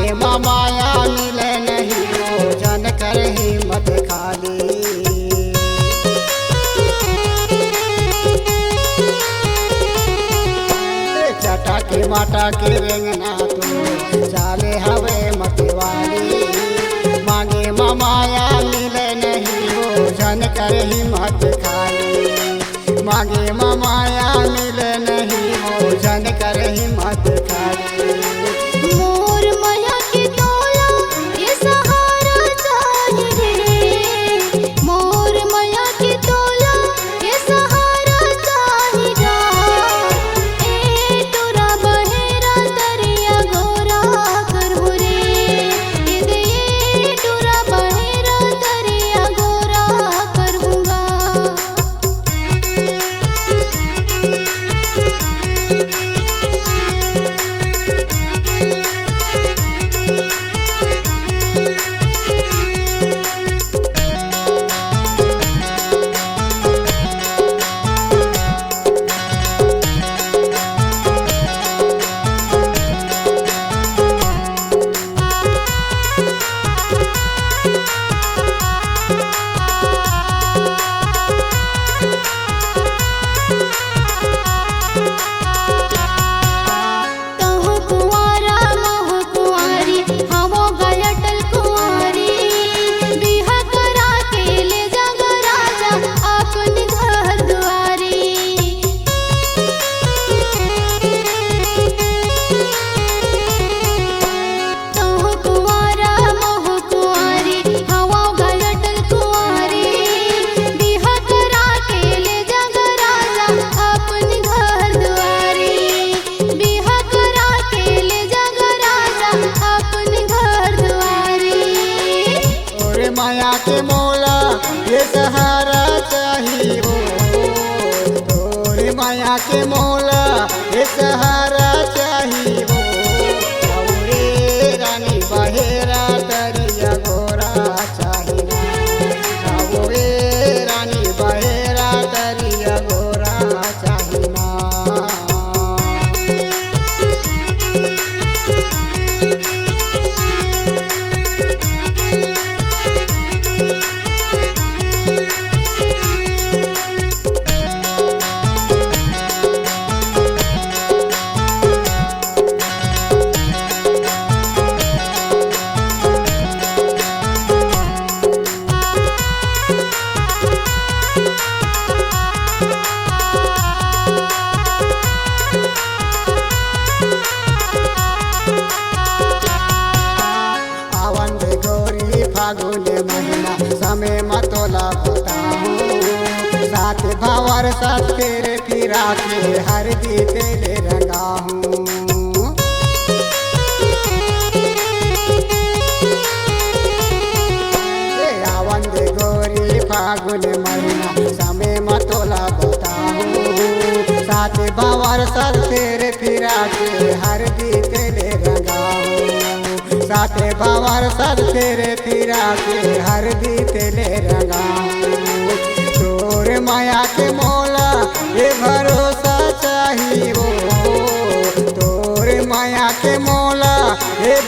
मांगे माया मिले नहीं भोजन कर हिम्मत खाली। चटा के माटा के रेंगना तू चाले हवे मतवाली। मांगे माया मिले नहीं भोजन कर हिम्मत खाली। मांगे माया मिले नहीं भोजन कर हिम्मत खाली। मोर माया के तोला ये सहारा चाहिए। मोर माया के तोला ये सहारा चाहिए। ए तोरा बहेरा दरिया गोरा करहु रे। ये तोरा बहेरा दरिया गोरा करहूँगा। माया के मोला ये सहारा चाहिए हो। तोरे माया के मोला ये सहारा चाहिए हो। औरे रानी बहेरा दरिया गोरा चाहिए। औरे रानी बहेरा दरिया गोरा चाहिए। फागुन महीना समय मतोला बताऊं। साथ भावर साथ तेरे फिरा के हर दी तेरे रंगाहूँ। आवंद गोरी फागुन महीना समय मतोला बताऊं। साथ भावर साथ तेरे फिरा के हर दी तेरे रंगाहूँ। साथे बावर सद तेरे फिरा के हर दी तेले रंगाऊं। तोर माया के मोला ये भरोसा चाहिए हो। तोर माया के मोला ये